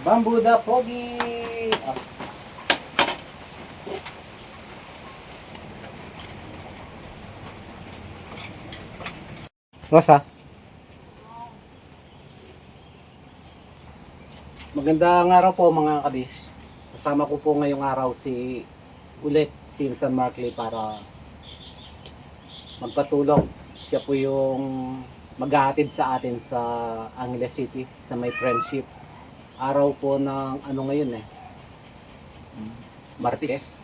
Bamboo da Pogi! Ah. Rosa? Magandang araw po mga kabis. Kasama ko po ngayong araw si San Markley para magpatulong. Siya po yung maghahatid sa atin sa Angeles City sa may friendship. Araw po ng ano ngayon Martes.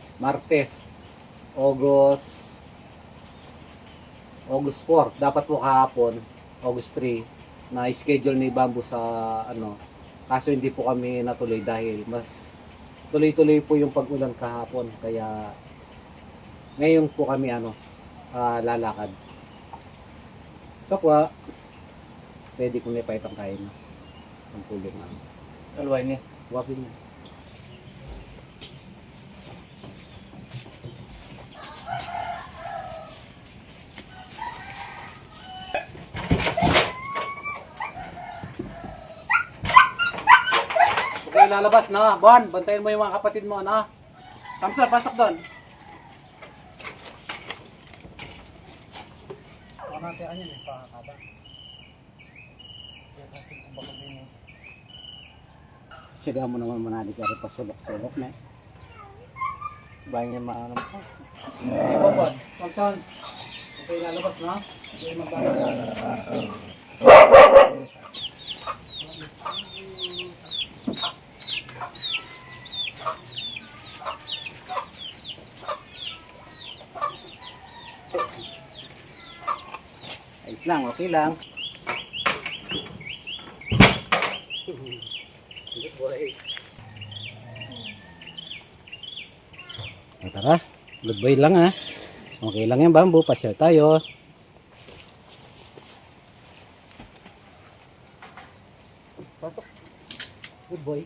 August 4. Dapat po kahapon, August 3, na schedule ni Bamboo sa ano. Kaso hindi po kami natuloy dahil mas tuloy-tuloy po yung pag-ulan kahapon. Kaya ngayon po kami lalakad. Kapwa, pwede kong naipahitang kain na. Ang tulong namin. Alway niya. Wapin niya. Okay, lalabas na. Buwan, bantayan mo yung mga kapatid mo, na. Samson, pasok doon. Natin yan pakakaba. Siya mo naman manali ka rin pasulok-sulok na. Bahay niya maanam po. Okay, Bobon. Samson. Okay, lalabas na. Okay, maglalabas. Ayos lang, okay lang. Good boy. Tara, good boy lang ha. Okay lang yan, Bamboo, pasyal tayo. Pasok. Good boy.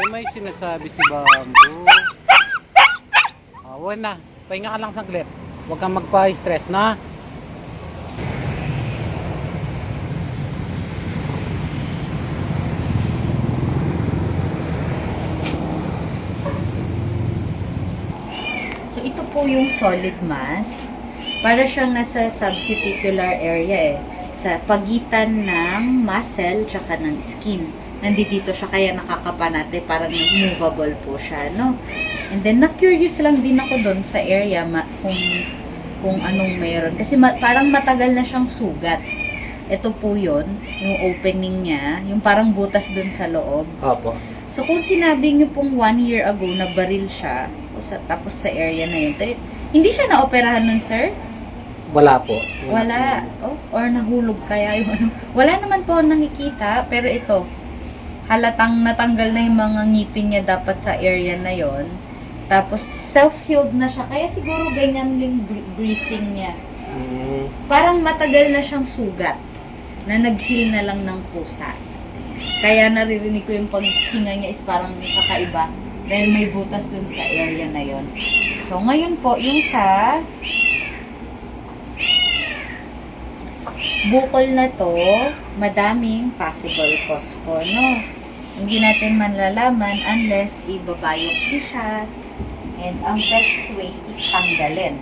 May sinasabi si Bamboo. Awan na. Pahinga ka lang saglit. Huwag kang magpa-stress na. So ito po yung solid mass. Para siyang nasa subcuticular area eh. sa pagitan ng muscle tsaka ng skin. Nandito siya kaya nakakapanate, parang movable po siya, no? And then na-curious lang din ako doon sa area kung anong meron kasi parang matagal na siyang sugat. Ito po 'yon, yung opening niya, yung parang butas doon sa loob. Opo. So kung sinabi niyo pong 1 year ago na baril siya, tapos sa area na yun, hindi siya naoperahan nun, sir? Wala po. Wala. Oh, or nahulog kaya yung ano. Wala naman po nakikita, pero ito, halatang natanggal na yung mga ngipin niya dapat sa area na yon. Tapos self-healed na siya, kaya siguro ganyan yung breathing niya. Parang matagal na siyang sugat na nag-heal na lang ng kusa. Kaya naririnig ko yung paghinga niya is parang kakaiba dahil may butas dun sa area na yon. So ngayon po, yung sa bukol na to, madaming possible cause po, no? Hindi natin manlalaman unless ibabiopsy siya. And ang best way is tanggalin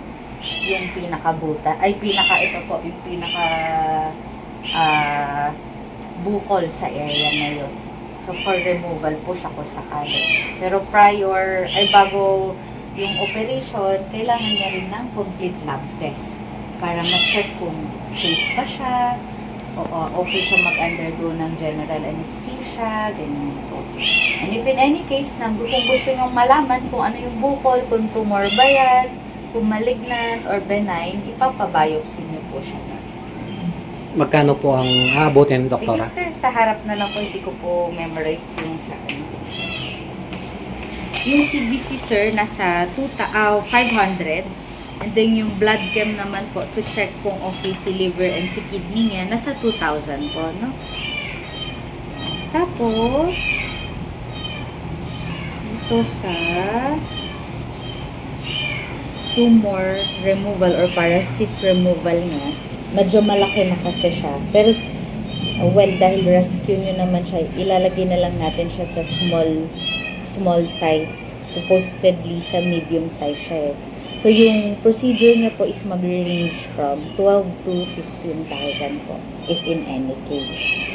yung ito po, yung bukol sa area na yun. So, for removal po siya kung sakali. Pero bago yung operation, kailangan niya rin ng complete lab test para ma-check kung safe pa siya, o okay siya mag-undergo ng general anesthesia, ganyan po. And if in any case, kung gusto nyo malaman kung ano yung bukol, kung tumor ba yan, kung malignant or benign, ipapabiopsy nyo po siya. Magkano po ang aabotin, doktora? Sige sir, sa harap na lang po, hindi ko po memorize yung sa ano. Yung CBC sir, nasa 500. And then yung blood chem naman po, to check kung okay si liver and si kidney niya, nasa 2,000 po, no? Tapos, ito sa tumor removal or para cyst removal niya, medyo malaki na kasi siya. Pero, dahil rescue nyo naman siya, ilalagay na lang natin siya sa small size. Supposedly, sa medium size siya eh. So, yung procedure niya po is mag-range from 12 to 15,000 po, if in any case,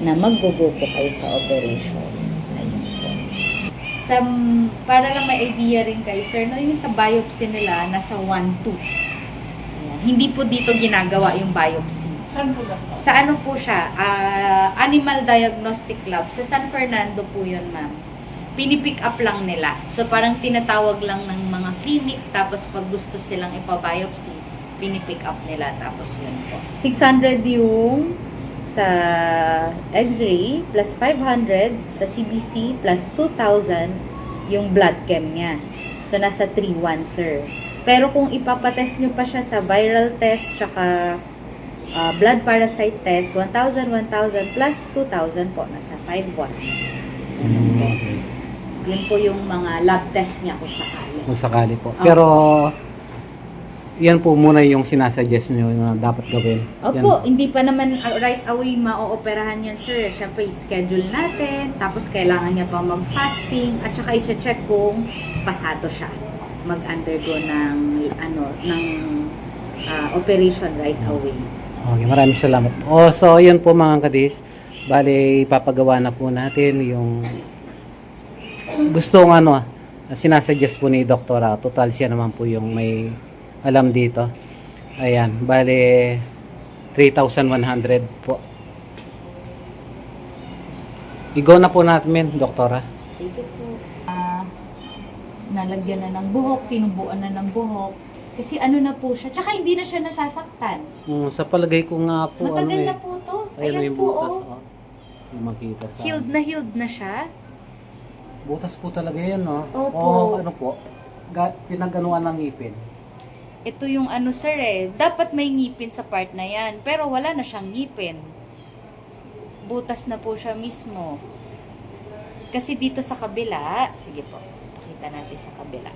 na mag-go po kayo sa operation. Ayun po. Para lang may idea rin kayo, sir, no, yung sa biopsy nila, nasa 1-2. Hindi po dito ginagawa yung biopsy. Saan po ba? Sa ano po siya? Animal Diagnostic Lab. Sa San Fernando po yun, ma'am. Pinipick up lang nila. So, parang tinatawag lang ng mga clinic, tapos pag gusto silang ipabiopsy, pinipick up nila, tapos yun po. 600 yung sa X-ray, plus 500 sa CBC, plus 2,000 yung blood chem niya. So, nasa 3,100, sir. Pero kung ipapatest nyo pa siya sa viral test, tsaka blood parasite test, 1,000, 1,000, plus 2,000 po, nasa 5,100. Okay. Yun po yung mga lab test niya kung sakali. Kung sakali po. Pero, yan po muna yung sinasuggest nyo na dapat gawin. Opo, Yan. hindi pa naman right away ma-ooperahan yan, sir. Siyempre, schedule natin, tapos kailangan niya pa mag-fasting, at saka i-check kung pasado siya. Mag-undergo ng operation right away. Okay, maraming salamat. So, yun po mga kadis. Bale, ipapagawa na po natin yung gustong sinasuggest po ni Doktora. Total siya naman po yung may alam dito. Ayan, bale 3,100 po. I-go na po natin, Doktora. Sige po. Nalagyan na ng buhok, tinubuan na ng buhok. Kasi ano na po siya. Tsaka hindi na siya nasasaktan. Sa palagay ko nga po, Matagal na po to. Ayan yung po, butas. oh. Makita sa Healed na siya. butas po talaga yan, no? Opo. O ano po, pinaganuan ng ngipin. Ito yung ano, sir, eh. Dapat may ngipin sa part na yan. Pero wala na siyang ngipin. Butas na po siya mismo. Kasi dito sa kabila, sige po, pakita natin sa kabila.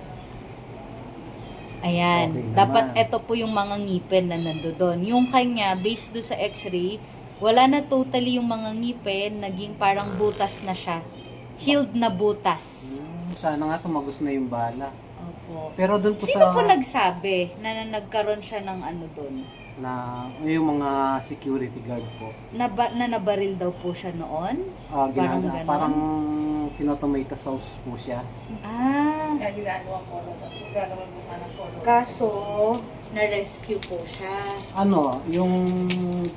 Ayan. Okay naman. Dapat ito po yung mga ngipin na nandoon. Yung kanya, based do sa x-ray, wala na totally yung mga ngipin, naging parang butas na siya. Healed na butas. Sana nga tumagos na yung bala. Opo. Pero doon po Sino sa... po nagsabi na nagkaroon siya ng ano doon? na yung mga security guard po. Nabaril daw po siya noon? Parang Parang ganon? parang tinotomato sauce po siya. Ah, Kaya ginagawa ko, gagawin mo sana po. kaso na-rescue po siya. Yung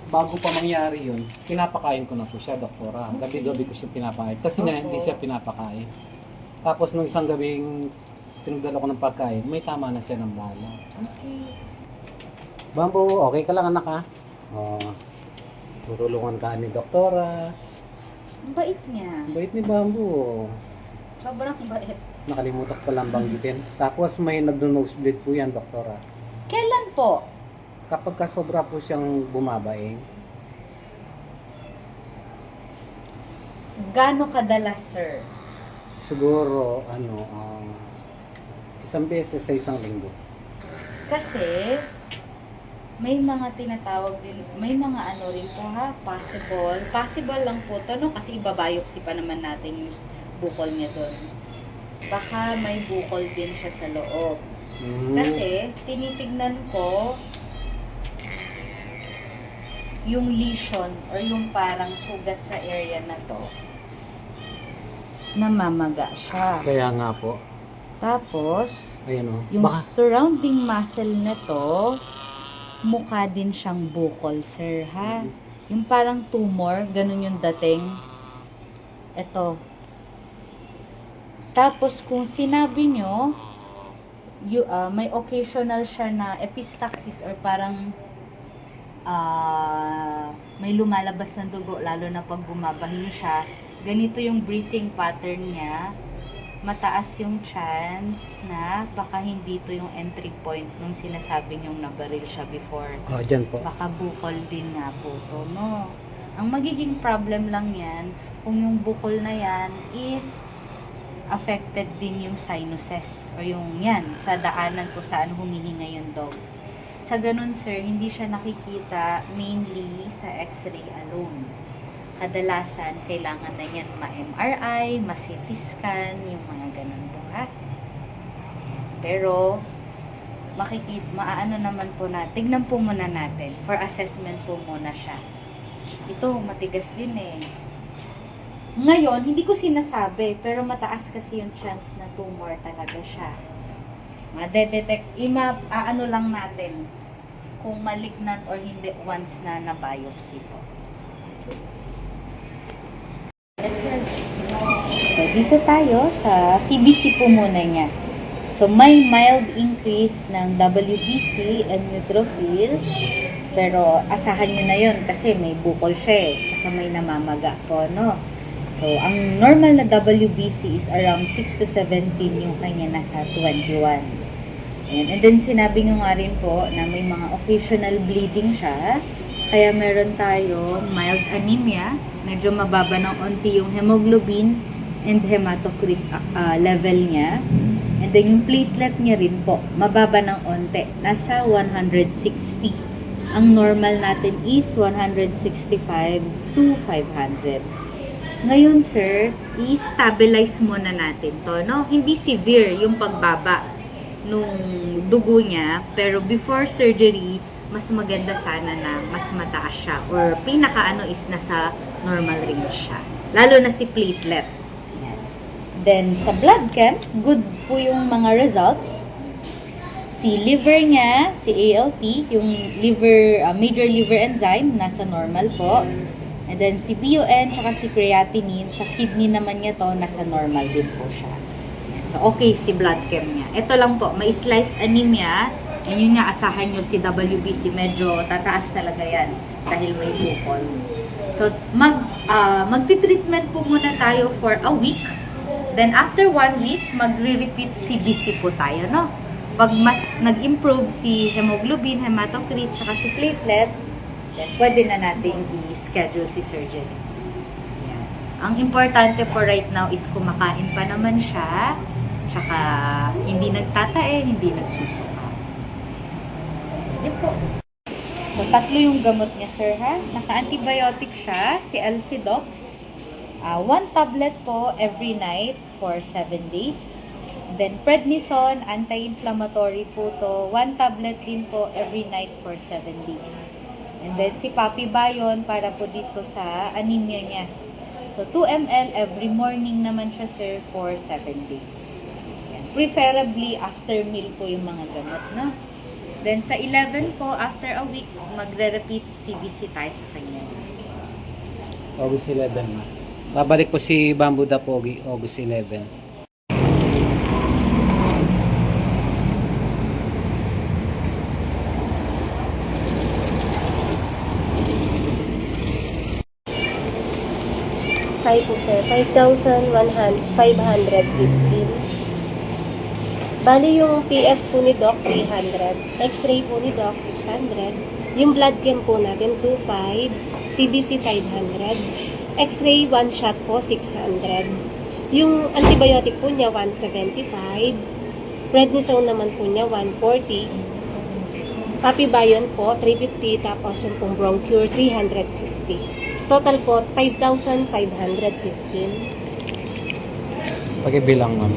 bago pa mangyari yun, pinapakain ko na po siya, doktora. Gabi-gabi ko siya pinapakain. Kasi nga, Opo. hindi siya pinapakain. Tapos nung isang gabing pinagdala ko ng pagkain, may tama na siya ng bala. Okay. Bambo, okay ka lang anak ha? Tutulungan ka ni doktora. Ang bait niya. Ang bait ni Bambo. Sobrang bait. Nakalimutan ko lang banggitin. Tapos may nagno-nosebleed po yan, doktora. Kailan po? Kapag ka sobra po siyang bumabaing, Gaano kadalas, sir? siguro, isang beses sa isang linggo. Kasi, may mga tinatawag din, may mga ano rin po ha, possible lang po to, no? Kasi ibabiopsy pa naman natin yung bukol niya doon. Baka may bukol din siya sa loob. Kasi, tinitignan ko yung lesion or yung parang sugat sa area na to. Namamaga siya. Kaya nga po. Tapos, Ayan o. yung Baka, surrounding muscle na to, mukha din siyang bukol, sir, ha? Yung parang tumor, ganun yung dating. Ito. Tapos, kung sinabi nyo, may occasional siya na epistaxis or parang may lumalabas ng dugo, lalo na pag bumabahin siya. Ganito yung breathing pattern niya. Mataas yung chance na baka hindi to yung entry point nung sinasabi niyong nabaril siya before. dyan po. Baka bukol din nga po to, no? Ang magiging problem lang yan, kung yung bukol na yan is affected din yung sinuses or yung yan, sa daanan kung saan humihinga yung dog. Sa ganun, sir, hindi siya nakikita mainly sa x-ray alone. Kadalasan, kailangan na yan ma-MRI, ma-CT scan, yung mga ganun po, ha? Pero, maaano naman po na, tignan po muna natin, for assessment po muna siya. Ito, matigas din eh. Ngayon, hindi ko sinasabi, pero mataas kasi yung chance na tumor talaga siya. Ma-detect, ano lang natin, kung malignant or hindi once na na-biopsy po. Yes, sir. So, dito tayo sa CBC po muna niya. So, may mild increase ng WBC and neutrophils, pero asahan nyo na yun kasi may bukol siya eh, tsaka may namamaga po, no? So, ang normal na WBC is around 6 to 17, yung kanya nasa 21. Ayan. And then, sinabi nyo nga rin po na may mga occasional bleeding siya, kaya meron tayo mild anemia, medyo mababa ng onti yung hemoglobin and hematocrit level niya. And then, yung platelet niya rin po, mababa ng onti, nasa 160. Ang normal natin is 165 to 500. Ngayon, sir, i-stabilize muna natin to, no? Hindi severe yung pagbaba nung dugo niya, pero before surgery, mas maganda sana na mas mataas siya. Or pinakaano is nasa normal range siya. Lalo na si platelet. Yan. Then, sa blood chem, good po yung mga result. Si liver niya, si ALT, yung liver, major liver enzyme, nasa normal po. And then, si BUN, tsaka si creatinine, sa kidney naman niya to, nasa normal din po siya. So, okay si blood chem niya. Ito lang po, may slight anemia. And yun nga, asahan nyo si WBC, medyo tataas talaga yan dahil may bukol. So, magti-treatment po muna tayo for a week. Then, after 1 week, magre-repeat CBC po tayo, no? Pag mas nag-improve si hemoglobin, hematocrit, tsaka si platelet, then pwede na natin i-schedule si surgery. Yan. Ang importante po right now is kumakain pa naman siya, tsaka hindi nagtatae, hindi nagsusuka. Sige po. So, 3 yung gamot niya, sir, ha? Naka-antibiotic siya, si Alcidox. 1 tablet po every night for 7 days. Then, prednisone, anti-inflammatory po to. 1 tablet din po every night for 7 days. And then, si Papi Bayon para po dito sa anemia niya. So, 2 ml every morning naman siya, sir, for 7 days. Yan. Preferably, after meal po yung mga gamot, no? Then, sa 11 po, after a week, magre-repeat CBC tayo sa kanya. August 11 na. Babalik po si Bamboo Da Pogi, August 11. Kaya po sir, 5,515. Bali yung PF po ni Doc, 300. X-ray po ni Doc, 600. Yung blood chem po natin, 2,500. CBC, 500. X-ray, 1 shot po, 600. Yung antibiotic po niya, 175. Prednisone naman po niya, 140. Papi Bayon po, 350. Tapos yung pong Bronchur, 350. Total po, 5,515. Pakibilang ma'am.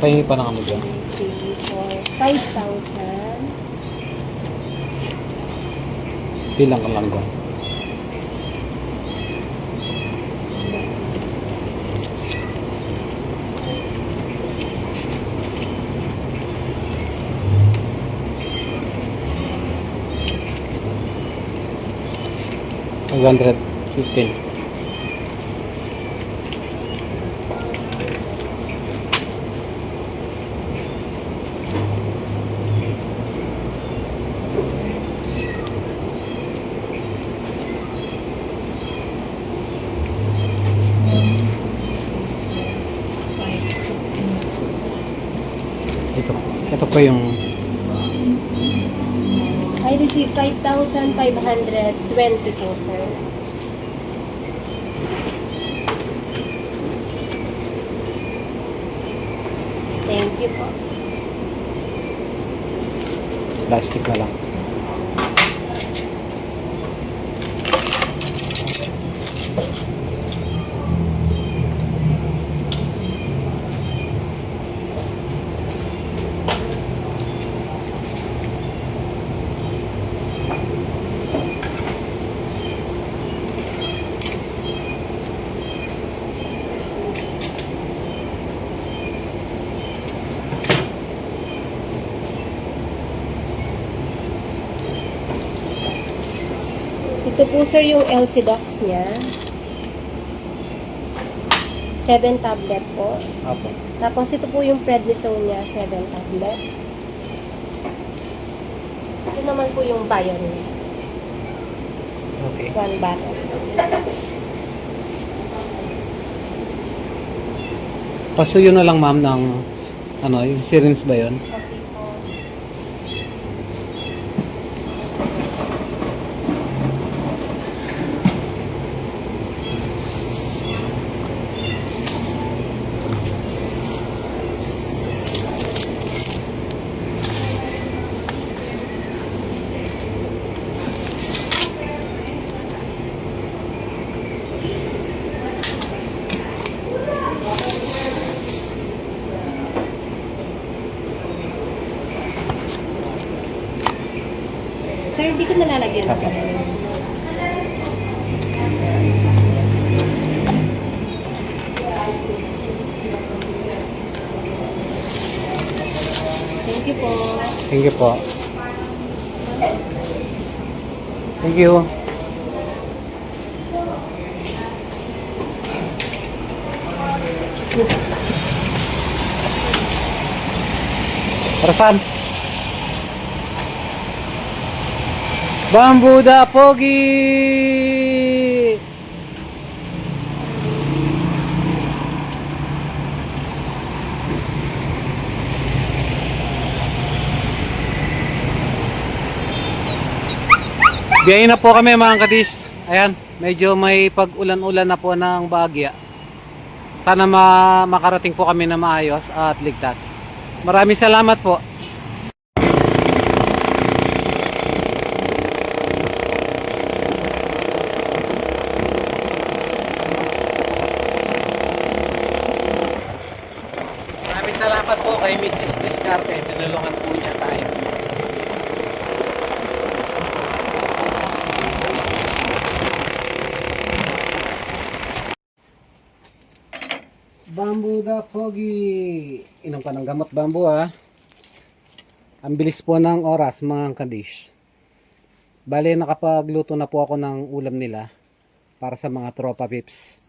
Pahingi pa ng ano dyan. 3, 4, 5,000. Bilang ka lang dyan. $115. Ito po yung I received 5,520 po, sir. Thank you po. plastic na lang. Ito po sir yung LC-Dox niya. 7 tablet po. Apo. Tapos ito po yung prednisone niya, 7 tablet. Ito naman po yung Bayon niya. Okay. 1 bottle. Pasuyo na lang ma'am ng ano, yung syringe ba yun? Okay po. Sir, hindi ko nalalagyan ng Okay. Thank you po. Thank you po. Thank you. Para saan? Bamboo Da Pogi! Biyahin na po kami mga kadis. Ayan, medyo may pag-ulan-ulan na po ng Baguia. Sana makarating po kami na maayos at ligtas. Maraming salamat po. kay Mrs. Discarte, tinulungan po niya tayo. Bamboo da Pogi. Inom ka ng gamot bamboo ha. Ang bilis po ng oras mga kadish. Bale nakapagluto na po ako ng ulam nila para sa mga tropa pips.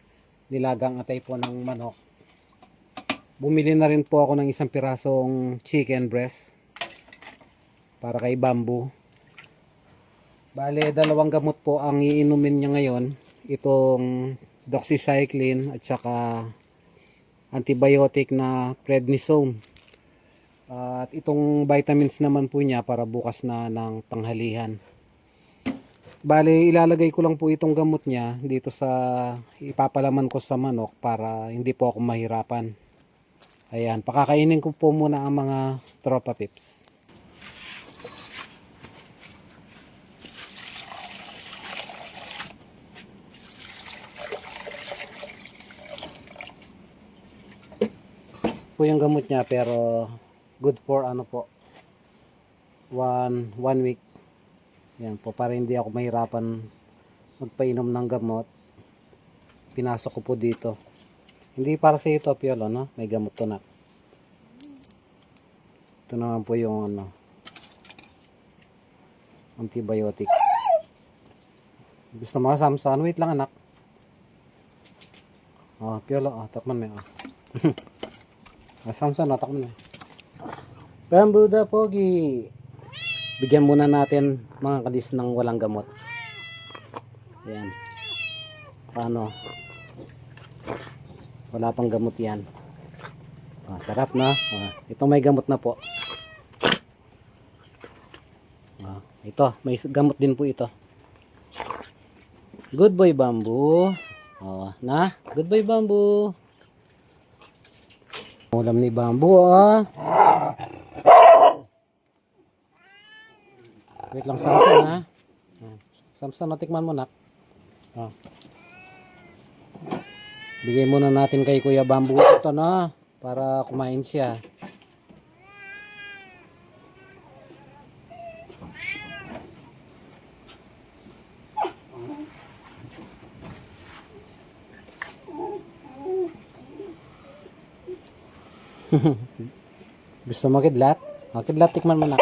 Nilagang atay po ng manok. Bumili na rin po ako ng isang pirasong chicken breast para kay Bamboo. Bale, 2 gamot po ang iinumin niya ngayon. Itong doxycycline at saka antibiotic na prednisone. At itong vitamins naman po niya para bukas na ng tanghalihan. Bale, ilalagay ko lang po itong gamot niya dito sa ipapalaman ko sa manok para hindi po ako mahirapan. Ayan, pakakainin ko po muna ang mga tropa pips. Po yung gamot niya pero good for ano po, one week. Yan po, para hindi ako mahirapan magpainom ng gamot. Pinasok ko po dito. Hindi para sa ito, Piolo, no? May gamot to na. Ito naman po yung ano, antibiotic. Gusto mo Samson? Wait lang anak. Oh, Piolo, oh, takman mo. Oh. Samson, oh, takman mo. Bamboo da Pogi. Bigyan muna natin mga kadis ng walang gamot. Ayan. Paano? Wala pang gamot yan. Oh, sarap na. Oh, ito may gamot na po. Oh, ito, may gamot din po ito. Good boy Bamboo. Oh, na? Good boy Bamboo. Ulam ni Bamboo, oh. Wait lang Samson ha. Samson, natikman mo nak. Oh. Bigay muna natin kay Kuya Bamboo ito na para kumain siya. Gusto mo kidlat? Oh, kidlat tikman mo nak.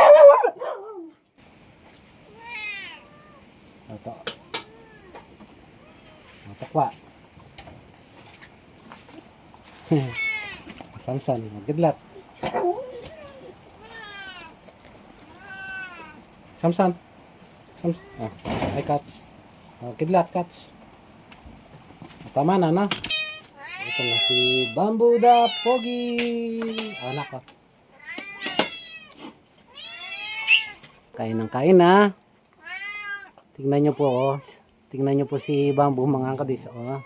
Ito. Matakwa. Samson, magkidlat. Samson. Samson. Oh, ay cats. Oh, kidlat cats. Tama na na. Ito na si Bamboo da Pogi. Anak ko. Kain ng kain ha. Tingnan nyo po, oh. Tingnan nyo po si Bamboo mga kadis, oh.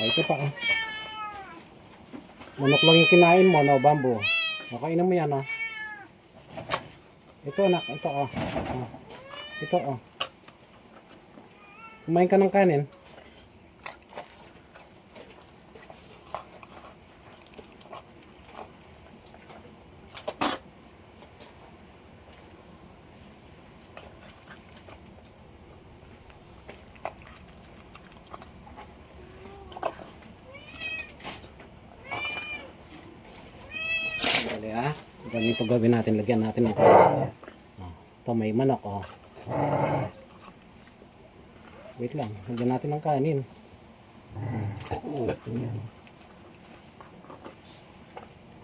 Oh, ito pa, oh. Manok lang yung kinain mo, no, Bamboo. Kainin mo yan, oh. Ito, anak, ito, oh. Oh. Ito, oh. Kumain ka ng kanin. Ha? Ganito gawin natin, lagyan natin ito. Ito may manok, oh. Wait lang, lagyan natin ng kanin.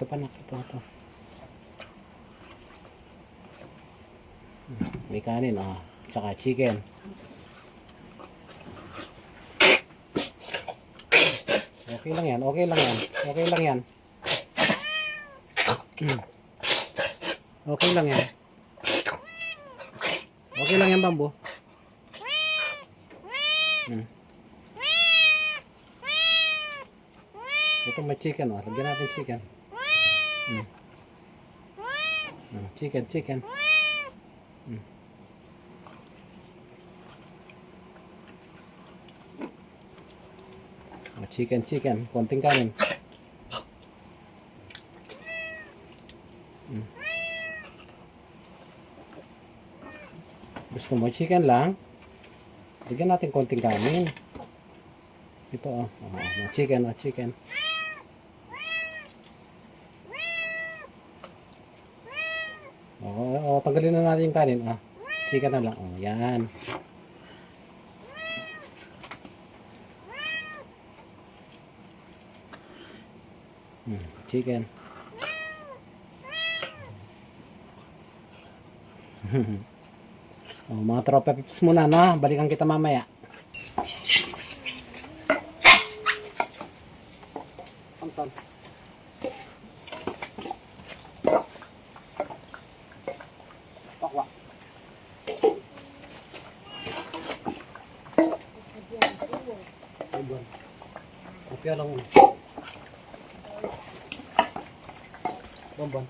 Ito pa nak, ito. May kanin, oh. Tsaka chicken. Okay lang yan, okay lang yan. Okay lang yan. Okay lang yan. Okay lang yan, Bamboo. Ito may chicken, oh. Lagyan natin chicken. Chicken. Chicken. Konting kanin. Gusto mo chicken lang? Bigyan natin konting kanin. Ito chicken. Tanggalin na natin yung kanin. Chicken na lang. Yan. Chicken. Mga tropa pips muna, no? Balikan kita mamaya. Anton. Pakwa. Ayun. Kopya lang mo. Bonbon.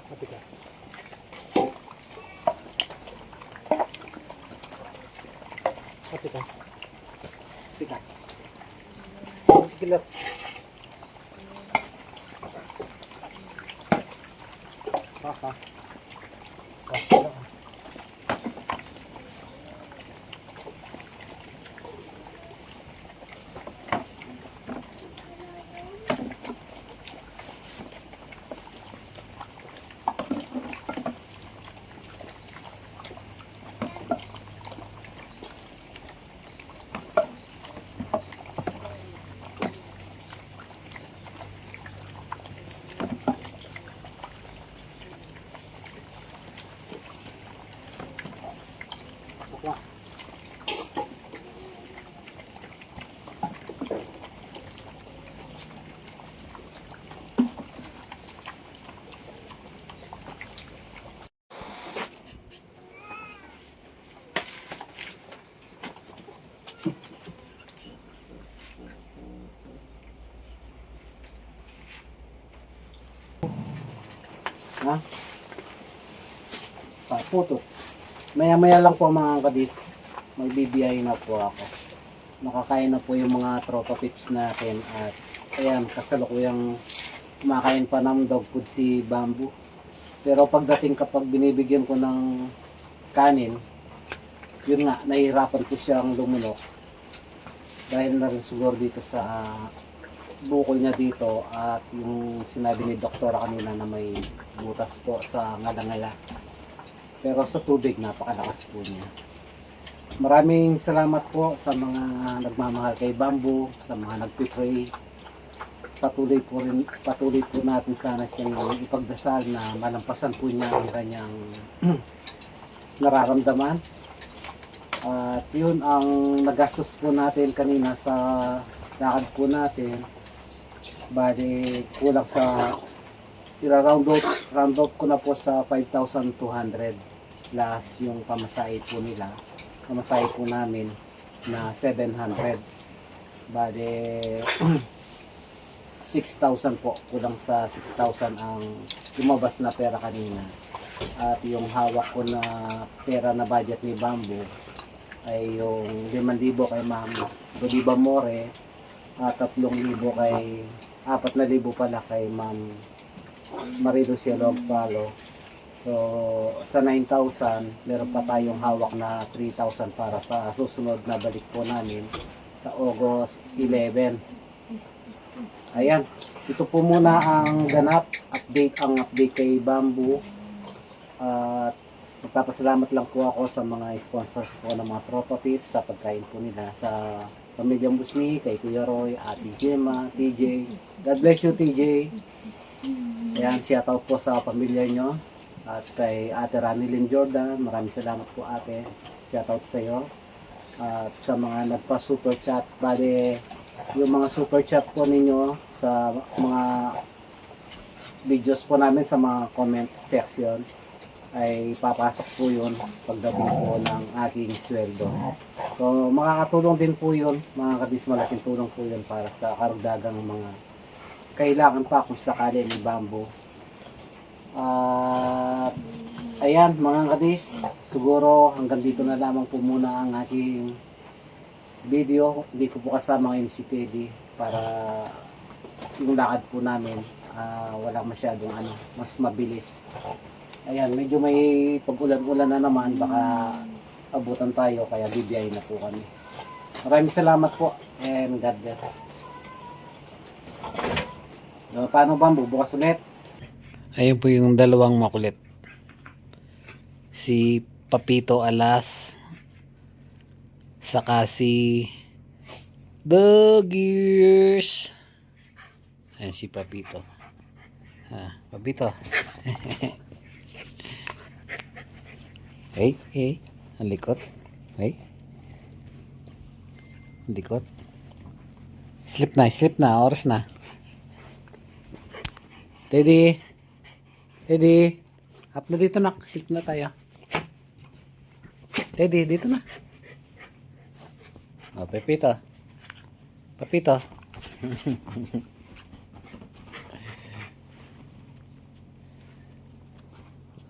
Kapit ka. Kapit ka. Kapit ka. Gilat. Papa. Ha? Puto. Maya-maya lang po mga kadis. Magbibiyay na po ako. Nakakain na po yung mga tropa pips natin. At ayan, kasalukuyang kumakain pa ng dog food si Bamboo. Pero pagdating kapag binibigyan ko ng kanin, yun nga, nahihirapan ko siyang lumunok. Dahil na rin siguro dito sa bukol niya dito at yung sinabi ni doktora kanina na may butas po sa ngalangala. Pero sa tubig, napakalakas po niya. Maraming salamat po sa mga nagmamahal kay Bamboo, sa mga nagpipray. Patuloy po natin sana siyang ipagdasal na malampasan po niya ang kanyang nararamdaman. At yun ang nagastos po natin kanina sa lakad po natin. Bali, kulang sa round up ko na po sa 5,200 plus yung pamasahe po nila. Pamasahe po namin na 700. Bali, 6,000 po. Kulang sa 6,000 ang lumabas na pera kanina. At yung hawak ko na pera na budget ni Bamboo ay yung 5,000 kay Ma'am Godiva More at 3,000 kay 4,000 pala kay Ma'am Marilu Cielo Palo. So sa 9,000 meron pa tayong hawak na 3,000 para sa susunod na balik po namin sa August 11. Ayan, ito po muna ang ganap, update kay Bamboo. At magpapasalamat lang po ako sa mga sponsors po ng mga tropa pips sa pagkain po nila, sa Pamilyang Busni, kay Kuya Roy, Ate Gemma, TJ. God bless you, TJ. Ayan, shoutout po sa pamilya nyo. At kay Ate Ranilyn Jordan, maraming salamat po ate. Shoutout sa iyo. At sa mga nagpa-super chat, bali yung mga super chat po ninyo sa mga videos po namin sa mga comment section ay papasok po yun pagdating po ng aking sweldo. So makakatulong din po yun mga kadis, malaking tulong po yun para sa karagdagang mga kailangan pa kung sakali ni bamboo. At ayan mga kadis, siguro hanggang dito na lamang po muna ang aking video. Hindi ko po kasama ngayon si Teddy para yung lakad po namin wala masyadong mas mabilis. Ayan, medyo may pag-ulan-ulan na naman, baka abutan tayo kaya bibiyahin na po kami. Maraming salamat po and God bless. Paano ba? Bubukas ulit. Ayun po yung dalawang makulit. Si Papito Alas saka si The Gears. Ayan si Papito. Papito. Hey, ang likot. Hey. Ang likot. Sleep na, oras na. Teddy, up na dito na, sleep na tayo. Teddy, dito na. Papito.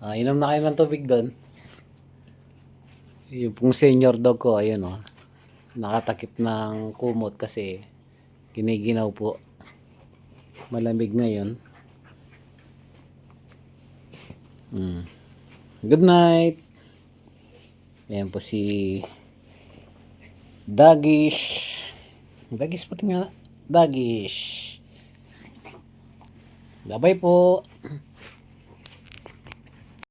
Inom na kayo ng tubig doon. Yung pong senior dog ko, ayun nakatakip ng kumot kasi giniginaw po. Malamig ngayon. Good night. Ayan po si Dagish. Dagish pati nga. Dagish. Bye-bye po.